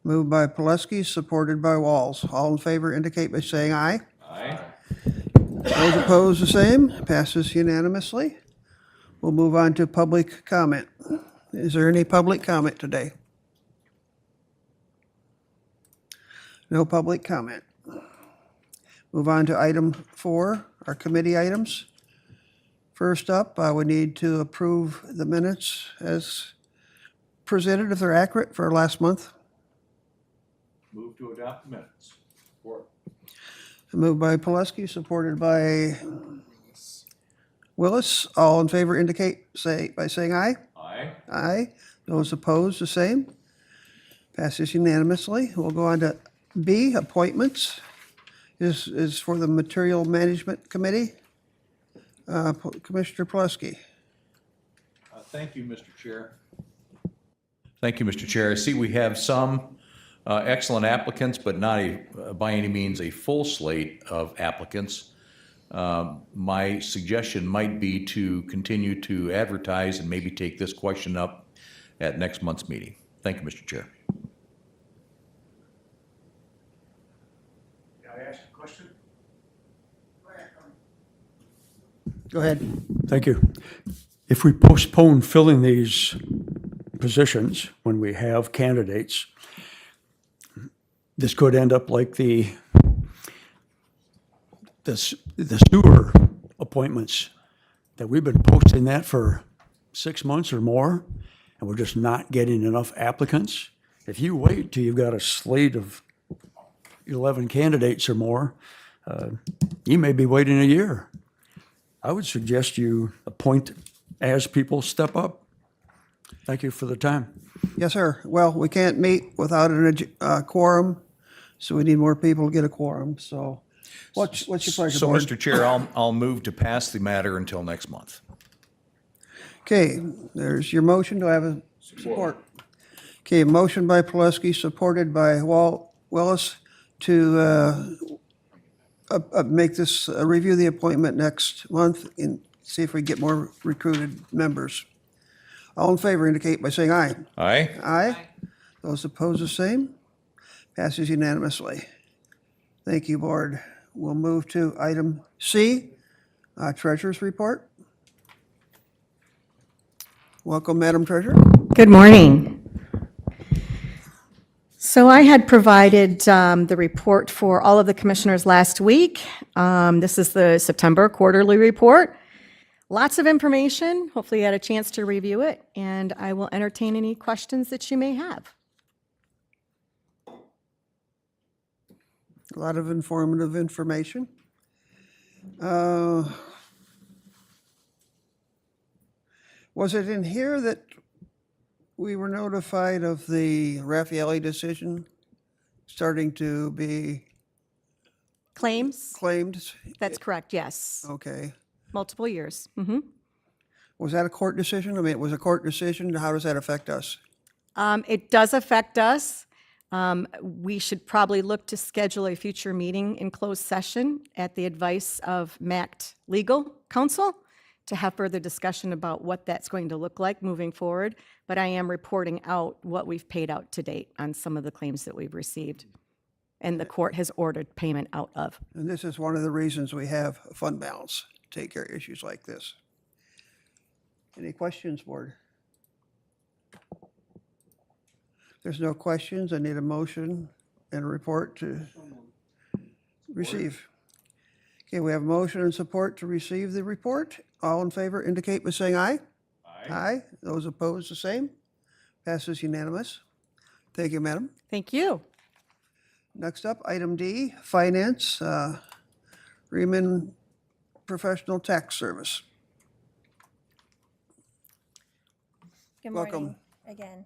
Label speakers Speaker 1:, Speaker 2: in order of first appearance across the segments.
Speaker 1: Moved by Pileski, supported by Walls. All in favor indicate by saying aye.
Speaker 2: Aye.
Speaker 1: Those opposed, the same. Passes unanimously. We'll move on to public comment. Is there any public comment today? No public comment. Move on to item 4, our committee items. First up, we need to approve the minutes as presented, if they're accurate, for last month.
Speaker 2: Move to adopt the minutes. Support.
Speaker 1: Moved by Pileski, supported by Willis. All in favor indicate by saying aye.
Speaker 2: Aye.
Speaker 1: Aye. Those opposed, the same. Passes unanimously. We'll go on to B, appointments. This is for the Material Management Committee. Commissioner Pileski.
Speaker 2: Thank you, Mr. Chair. Thank you, Mr. Chair. I see we have some excellent applicants, but not by any means a full slate of applicants. My suggestion might be to continue to advertise and maybe take this question up at next month's meeting. Thank you, Mr. Chair.
Speaker 3: Can I ask a question?
Speaker 1: Go ahead.
Speaker 3: Thank you. If we postpone filling these positions when we have candidates, this could end up like the sewer appointments, that we've been posting that for 6 months or more, and we're just not getting enough applicants. If you wait till you've got a slate of 11 candidates or more, you may be waiting a year. I would suggest you appoint as people step up. Thank you for the time.
Speaker 1: Yes, sir. Well, we can't meet without a quorum, so we need more people to get a quorum. So what's your pleasure,
Speaker 2: So,
Speaker 1: Board?
Speaker 2: Mr. Chair, I'll move to pass the matter until next month.
Speaker 1: Okay, there's your motion. Do I have a support? Okay, motion by Pileski, supported by Willis to make this, review the appointment next month and see if we get more recruited members. All in favor indicate by saying aye.
Speaker 2: Aye.
Speaker 1: Aye. Those opposed, the same. Passes unanimously. Thank you, Board. We'll move to item C, Treasurer's Report. Welcome, Madam Treasurer.
Speaker 4: Good morning. So I had provided the report for all of the commissioners last week. This is the September quarterly report. Lots of information. Hopefully you had a chance to review it, and I will entertain any questions that you may have.
Speaker 1: A lot of informative information. Was it in here that we were notified of the Raffaelli decision starting to be
Speaker 4: Claims?
Speaker 1: claimed?
Speaker 4: That's correct, yes.
Speaker 1: Okay.
Speaker 4: Multiple years.
Speaker 1: Was that a court decision? I mean, it was a court decision. How does that affect us?
Speaker 4: It does affect us. We should probably look to schedule a future meeting in closed session at the advice of MACT Legal Counsel to have further discussion about what that's going to look like moving forward. But I am reporting out what we've paid out to date on some of the claims that we've received and the court has ordered payment out of.
Speaker 1: And this is one of the reasons we have a fund balance to take care of issues like this. Any questions, Board? There's no questions. I need a motion and a report to receive. Okay, we have a motion and support to receive the report. All in favor indicate by saying aye.
Speaker 2: Aye.
Speaker 1: Aye. Those opposed, the same. Passes unanimous. Thank you, Madam.
Speaker 4: Thank you.
Speaker 1: Next up, item D, Finance, Riemann Professional Tax Service.
Speaker 5: Good
Speaker 1: Welcome.
Speaker 5: morning again.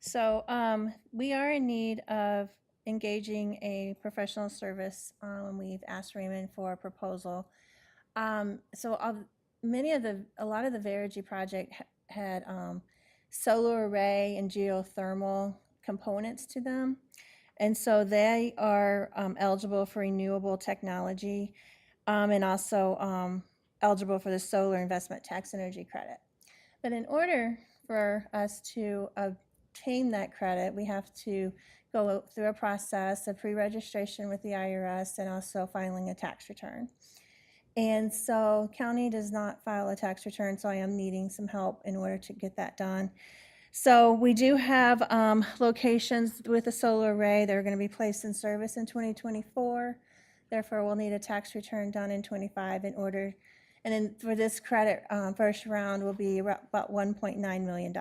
Speaker 5: So we are in need of engaging a professional service. We've asked Raymond for a proposal. A lot of the Verigy project had solar array and geothermal components to them. And so they are eligible for renewable technology and also eligible for the solar investment tax energy credit. But in order for us to obtain that credit, we have to go through a process of pre-registration with the IRS and also filing a tax return. And so county does not file a tax return, so I am needing some help in order to get that done. So we do have locations with a solar array that are going to be placed in service in 2024. Therefore, we'll need a tax return done in 25 in order. And then for this credit, first round will be about $1.9 million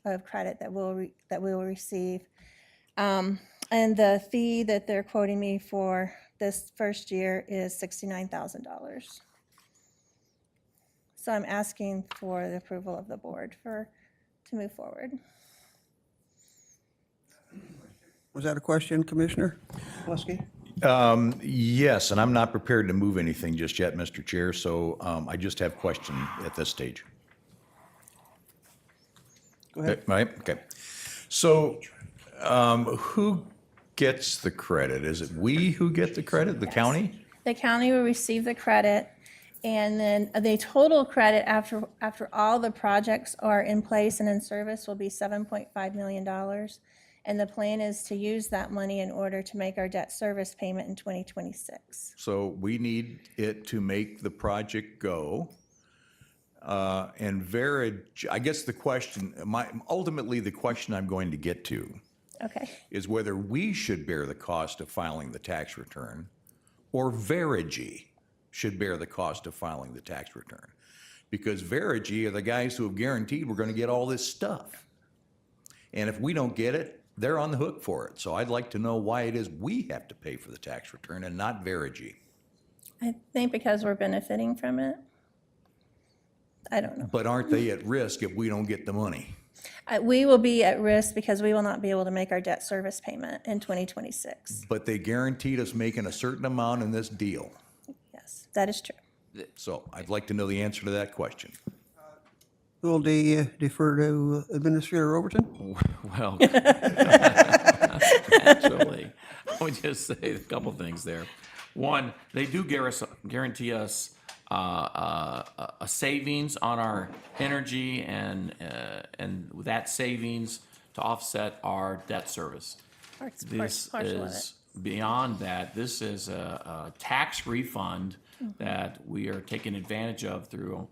Speaker 5: of credit that we will receive. And the fee that they're quoting me for this first year is $69,000. So I'm asking for the approval of the board to move forward.
Speaker 1: Was that a question, Commissioner Pulaski?
Speaker 2: Yes, and I'm not prepared to move anything just yet, Mr. Chair, so I just have question at this stage.
Speaker 1: Go ahead.
Speaker 2: Right, okay. So who gets the credit? Is it we who get the credit, the county?
Speaker 5: The county will receive the credit, and then the total credit after all the projects are in place and in service will be $7.5 million. And the plan is to use that money in order to make our debt service payment in 2026.
Speaker 2: So we need it to make the project go. And I guess the question, ultimately the question I'm going to get to
Speaker 5: Okay.
Speaker 2: is whether we should bear the cost of filing the tax return or Verigy should bear the cost of filing the tax return. Because Verigy are the guys who have guaranteed we're going to get all this stuff. And if we don't get it, they're on the hook for it. So I'd like to know why it is we have to pay for the tax return and not Verigy.
Speaker 5: I think because we're benefiting from it. I don't know.
Speaker 2: But aren't they at risk if we don't get the money?
Speaker 5: We will be at risk because we will not be able to make our debt service payment in 2026.
Speaker 2: But they guaranteed us making a certain amount in this deal.
Speaker 5: Yes, that is true.
Speaker 2: So I'd like to know the answer to that question.
Speaker 1: Will they defer to Administrator Overton?
Speaker 6: Well, actually, let me just say a couple things there. One, they do guarantee us a savings on our energy and that savings to offset our debt service. This
Speaker 5: Partial of it.
Speaker 6: is beyond that. This is a tax refund that we are taking advantage of through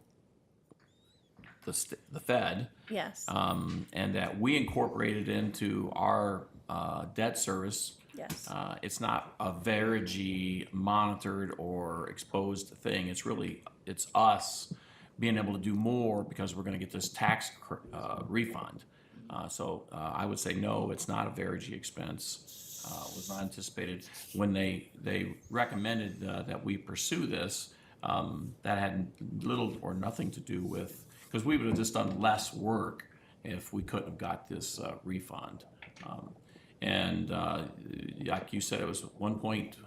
Speaker 6: the Fed.
Speaker 5: Yes.
Speaker 6: And that we incorporated into our debt service.
Speaker 5: Yes.
Speaker 6: It's not a Verigy monitored or exposed thing. It's us being able to do more because we're going to get this tax refund. So I would say no, it's not a Verigy expense. Was not anticipated when they recommended that we pursue this. That had little or nothing to do with, because we would have just done less work if we couldn't have got this refund. And like you said, it was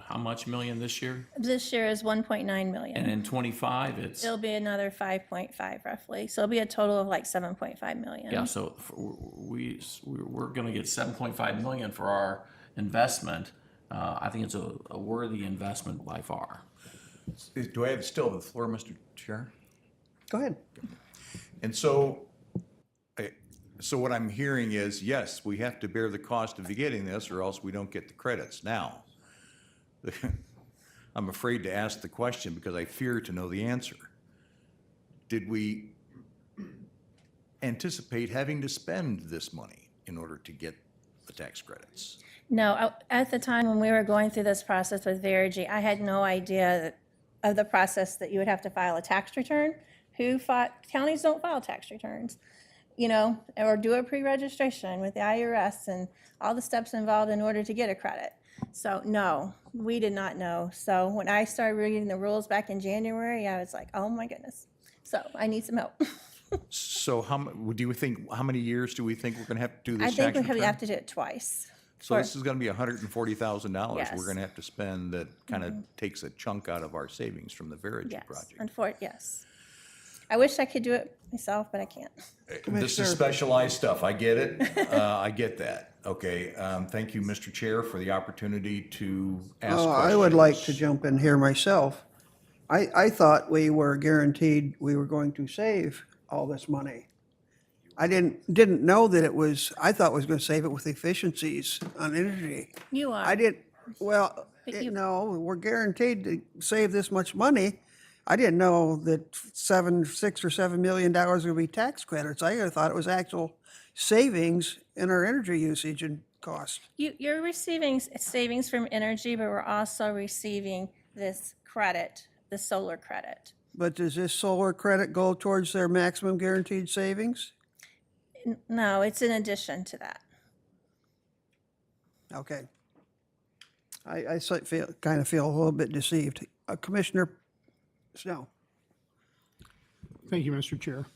Speaker 6: how much million this year?
Speaker 5: This year is 1.9 million.
Speaker 6: And in 25, it's,
Speaker 5: It'll be another 5.5 roughly. So it'll be a total of like 7.5 million.
Speaker 6: yeah, so we're going to get 7.5 million for our investment. I think it's a worthy investment by far.
Speaker 2: Do I still have the floor, Mr. Chair?
Speaker 1: Go ahead.
Speaker 2: And so what I'm hearing is, yes, we have to bear the cost of getting this or else we don't get the credits. Now, I'm afraid to ask the question because I fear to know the answer. Did we anticipate having to spend this money in order to get the tax credits?
Speaker 5: No, at the time when we were going through this process with Verigy, I had no idea of the process that you would have to file a tax return. Counties don't file tax returns, or do a pre-registration with the IRS and all the steps involved in order to get a credit. So no, we did not know. So when I started reading the rules back in January, I was like, oh my goodness. So I need some help.
Speaker 2: So how many years do we think we're going to have to do this
Speaker 5: I
Speaker 2: tax
Speaker 5: think we
Speaker 2: return?
Speaker 5: have to do it twice.
Speaker 2: So this is going to be $140,000
Speaker 5: Yes.
Speaker 2: we're going to have to spend that kind of takes a chunk out of our savings from the Verigy
Speaker 5: Yes,
Speaker 2: project.
Speaker 5: yes. I wish I could do it myself, but I can't.
Speaker 2: This is specialized stuff. I get it. I get that. Okay. Thank you, Mr. Chair, for the opportunity to ask questions.
Speaker 1: I would like to jump in here myself. I thought we were guaranteed we were going to save all this money. I didn't know that it was, I thought it was gonna save it with efficiencies on energy.
Speaker 5: You are.
Speaker 1: I didn't, well,
Speaker 5: But you-
Speaker 1: no, we're guaranteed to save this much money. I didn't know that 6 or $7 million would be tax credits. I thought it was actual savings in our energy usage and cost.
Speaker 5: You're receiving savings from energy, but we're also receiving this credit, the solar credit.
Speaker 1: But does this solar credit go towards their maximum guaranteed savings?
Speaker 5: No, it's in addition to that.
Speaker 1: Okay. I kind of feel a little bit deceived. Commissioner Snow?
Speaker 7: Thank you, Mr. Chair.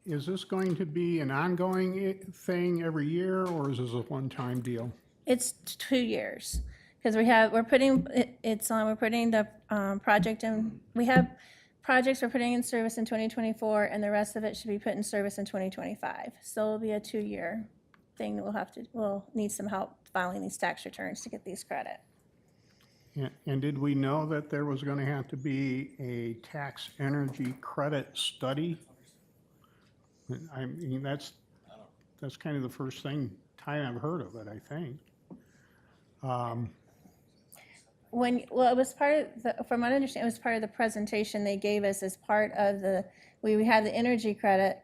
Speaker 7: Is this going to be an ongoing thing every year, or is this a one-time deal?
Speaker 5: It's 2 years, because we're putting the project in, we have projects we're putting in service in 2024, and the rest of it should be put in service in 2025. So it'll be a 2-year thing that we'll need some help filing these tax returns to get these credit.
Speaker 7: And did we know that there was going to have to be a tax energy credit study? I mean, that's kind of the first time I've heard of it, I think.
Speaker 5: It was part of from what I understand, it was part of the presentation they gave us as part of we have the energy credit,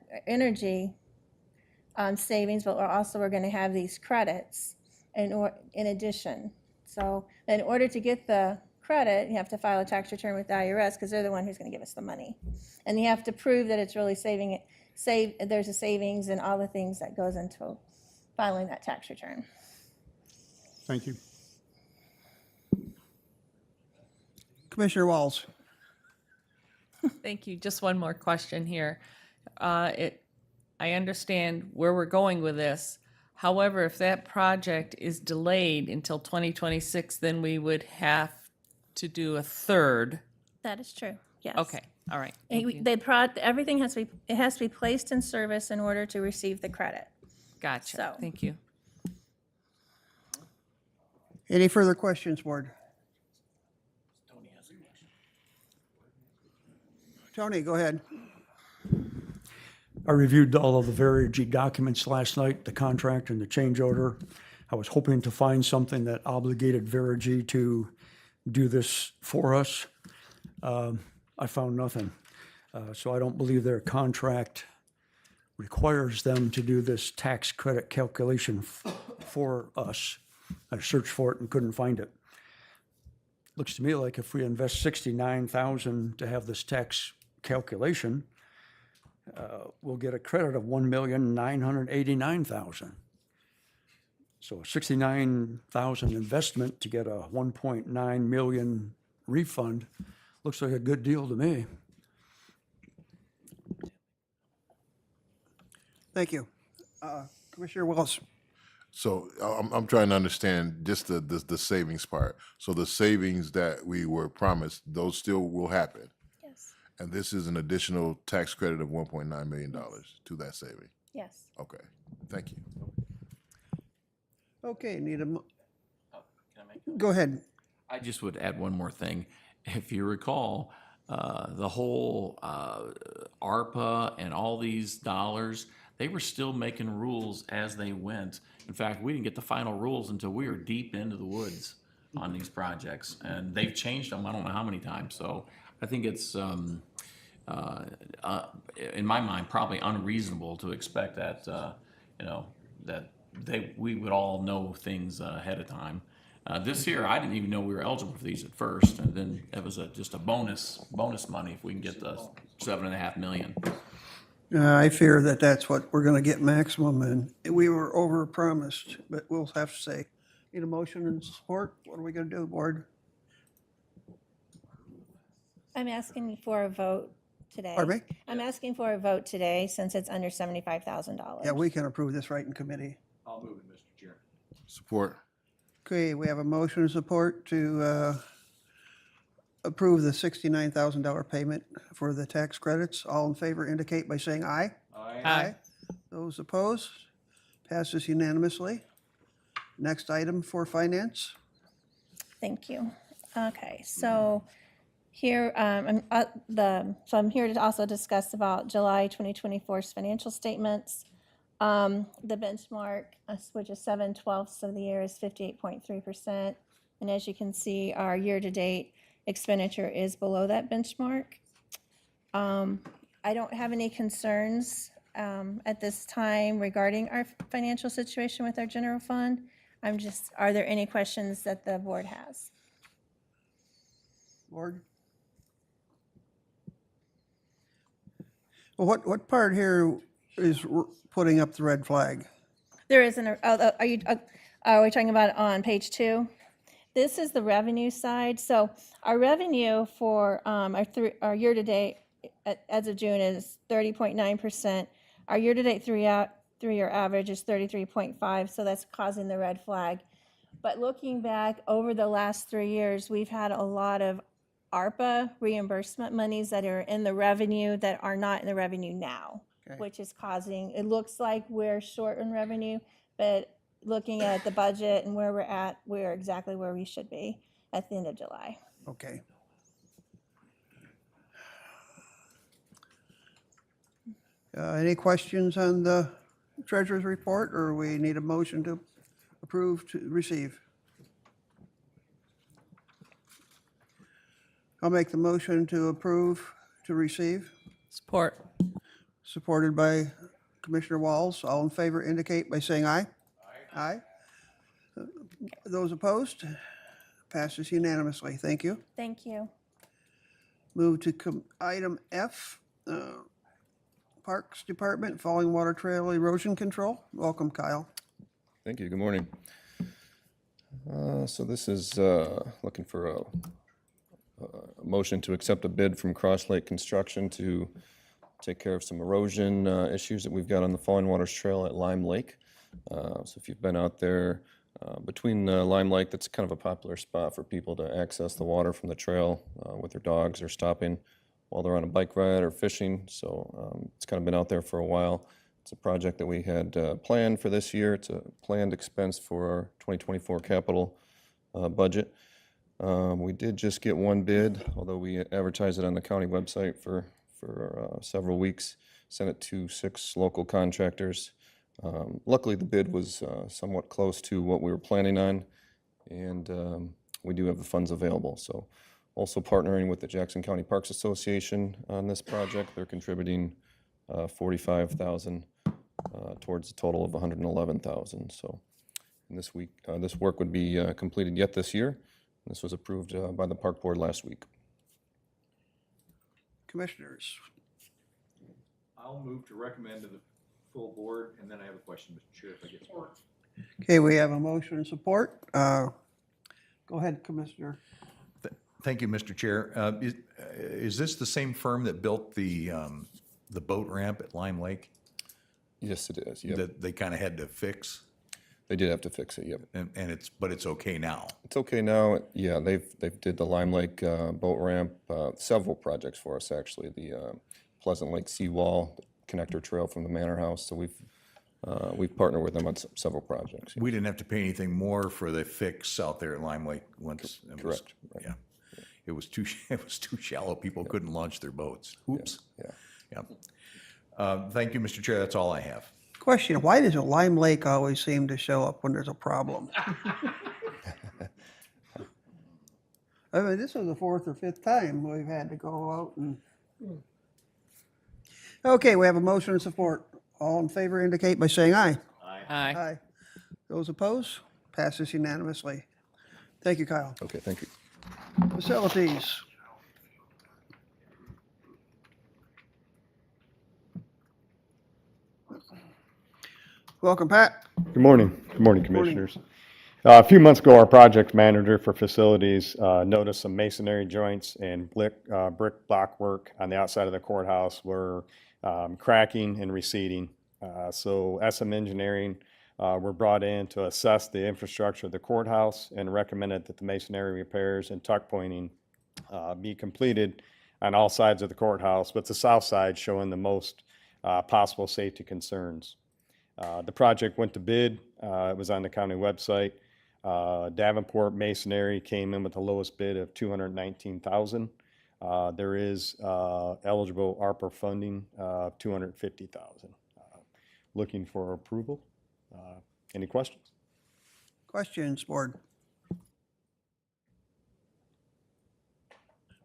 Speaker 5: savings, but we're going to have these credits in addition. So in order to get the credit, you have to file a tax return with the IRS, because they're the one who's going to give us the money. And you have to prove that it's really there's a savings and all the things that goes into filing that tax return.
Speaker 7: Thank you.
Speaker 1: Commissioner Walls?
Speaker 8: Thank you. Just one more question here. I understand where we're going with this. However, if that project is delayed until 2026, then we would have to do a third.
Speaker 5: That is true, yes.
Speaker 8: Okay, all right. Thank you.
Speaker 5: Everything has to be placed in service in order to receive the credit.
Speaker 8: Gotcha.
Speaker 5: So-
Speaker 8: Thank you.
Speaker 1: Any further questions, Board? Tony, go ahead.
Speaker 3: I reviewed all of the Verigy documents last night, the contract and the change order. I was hoping to find something that obligated Verigy to do this for us. I found nothing. So I don't believe their contract requires them to do this tax credit calculation for us. I searched for it and couldn't find it. Looks to me like if we invest $69,000 to have this tax calculation, we'll get a credit of $1,989,000. So a $69,000 investment to get a $1.9 million refund looks like a good deal to me.
Speaker 1: Thank you. Commissioner Willis?
Speaker 9: So I'm trying to understand just the savings part. So the savings that we were promised, those still will happen.
Speaker 5: Yes,
Speaker 9: And this is an additional tax credit of $1.9 million to that saving.
Speaker 5: yes.
Speaker 9: Okay, thank you.
Speaker 1: Okay,
Speaker 6: Can I make
Speaker 1: go ahead.
Speaker 6: I just would add one more thing. If you recall, the whole ARPA and all these dollars, they were still making rules as they went. In fact, we didn't get the final rules until we were deep into the woods on these projects, and they've changed them I don't know how many times. So I think it's, in my mind, probably unreasonable to expect that, that we would all know things ahead of time. This year, I didn't even know we were eligible for these at first, and then it was just a bonus money if we can get the $7.5 million.
Speaker 1: I fear that that's what we're going to get maximum, and we were overpromised, but we'll have to say. Need a motion and support? What are we going to do, Board?
Speaker 5: I'm asking for a vote today.
Speaker 1: Pardon me?
Speaker 5: I'm asking for a vote today since it's under $75,000.
Speaker 1: Yeah, we can approve this right in committee.
Speaker 2: I'll move it, Mr. Chair.
Speaker 9: Support.
Speaker 1: Okay, we have a motion and support to approve the $69,000 payment for the tax credits. All in favor indicate by saying aye.
Speaker 8: Aye.
Speaker 1: Those opposed? Passes unanimously. Next item for finance.
Speaker 5: Thank you. Okay, so Here, I'm here to also discuss about July 2024's financial statements. The benchmark, which is 7/12 of the year, is 58.3%. And as you can see, our year-to-date expenditure is below that benchmark. I don't have any concerns at this time regarding our financial situation with our general fund. Are there any questions that the board has?
Speaker 1: Board? Well, what part here is putting up the red flag?
Speaker 5: There isn't, are we talking about on page 2? This is the revenue side. So our revenue for our year-to-date as of June is 30.9%. Our year-to-date three-year average is 33.5, so that's causing the red flag. But looking back over the last 3 years, we've had a lot of ARPA reimbursement monies that are in the revenue that are not in the revenue now, which is causing, it looks like we're short in revenue, but looking at the budget and where we're at, we're exactly where we should be at the end of July.
Speaker 1: Okay. Any questions on the treasurer's report, or we need a motion to approve to receive? I'll make the motion to approve to receive,
Speaker 8: Support.
Speaker 1: supported by Commissioner Walls. All in favor indicate by saying aye. Aye. Those opposed? Passes unanimously. Thank you.
Speaker 5: Thank you.
Speaker 1: Move to item F, Parks Department, Falling Water Trail Erosion Control. Welcome, Kyle.
Speaker 10: Thank you. Good morning. So this is looking for a motion to accept a bid from Cross Lake Construction to take care of some erosion issues that we've got on the Falling Waters Trail at Lime Lake. So if you've been out there between Lime Lake, that's kind of a popular spot for people to access the water from the trail with their dogs or stopping while they're on a bike ride or fishing. So it's kind of been out there for a while. It's a project that we had planned for this year. It's a planned expense for our 2024 capital budget. We did just get one bid, although we advertised it on the county website for several weeks, sent it to 6 local contractors. Luckily, the bid was somewhat close to what we were planning on, and we do have the funds available. So also partnering with the Jackson County Parks Association on this project. They're contributing $45,000 towards a total of $111,000. So this work would be completed yet this year. This was approved by the Park Board last week.
Speaker 1: Commissioners.
Speaker 2: I'll move to recommend to the full board, and then I have a question, Mr. Chair, if I get support.
Speaker 1: Okay, we have a motion and support. Go ahead, Commissioner.
Speaker 2: Thank you, Mr. Chair. Is this the same firm that built the boat ramp at Lime Lake
Speaker 10: Yes, it is. Yep.
Speaker 2: that they kind of had to fix?
Speaker 10: They did have to fix it. Yep.
Speaker 2: And but it's okay now.
Speaker 10: It's okay now. Yeah, they've did the Lime Lake boat ramp, several projects for us actually. The Pleasant Lake seawall connector trail from the Manor House. So we've partnered with them on several projects.
Speaker 2: We didn't have to pay anything more for the fix out there at Lime Lake once.
Speaker 10: Correct. Right.
Speaker 2: Yeah. It was too shallow. People couldn't launch their boats. Oops.
Speaker 10: Yeah.
Speaker 2: Thank you, Mr. Chair. That's all I have.
Speaker 1: Question, why does a Lime Lake always seem to show up when there's a problem? I mean, this is the 4th or 5th time we've had to go out and... Okay, we have a motion and support. All in favor indicate by saying aye.
Speaker 8: Aye.
Speaker 1: Aye. Those opposed? Passes unanimously. Thank you, Kyle.
Speaker 10: Okay, thank you.
Speaker 1: Facilities. Welcome, Pat.
Speaker 11: Good morning. Good morning, Commissioners. A few months ago, our project manager for facilities noticed some masonry joints and brick block work on the outside of the courthouse were cracking and receding. So SM Engineering were brought in to assess the infrastructure of the courthouse and recommended that the masonry repairs and tuck pointing be completed on all sides of the courthouse, with the south side showing the most possible safety concerns. The project went to bid. It was on the county website. Davenport Masonry came in with the lowest bid of $219,000. There is eligible ARPA funding of $250,000. Looking for approval. Any questions?
Speaker 1: Questions, board?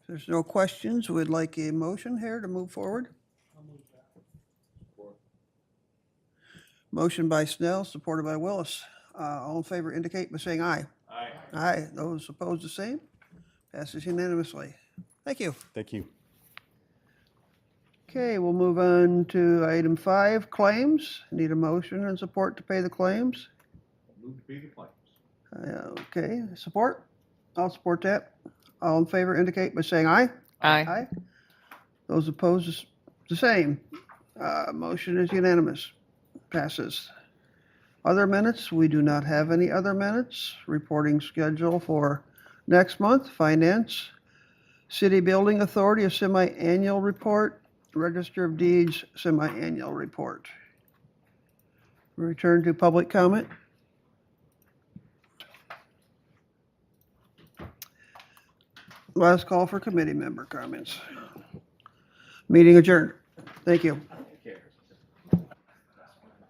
Speaker 1: If there's no questions, we'd like a motion here to move forward. Motion by Snell, supported by Willis. All in favor indicate by saying aye. Aye. Aye. Those opposed, the same. Passes unanimously. Thank you.
Speaker 11: Thank you.
Speaker 1: Okay, we'll move on to item 5, claims. Need a motion and support to pay the claims.
Speaker 2: Move to pay the claims.
Speaker 1: Okay, support? I'll support that. All in favor indicate by saying aye.
Speaker 8: Aye.
Speaker 1: Aye. Those opposed, the same. Motion is unanimous. Passes. Other minutes, we do not have any other minutes. Reporting schedule for next month, finance. City Building Authority, a semi-annual report. Register of Deeds, semi-annual report. Return to public comment. Last call for committee member comments. Meeting adjourned. Thank you.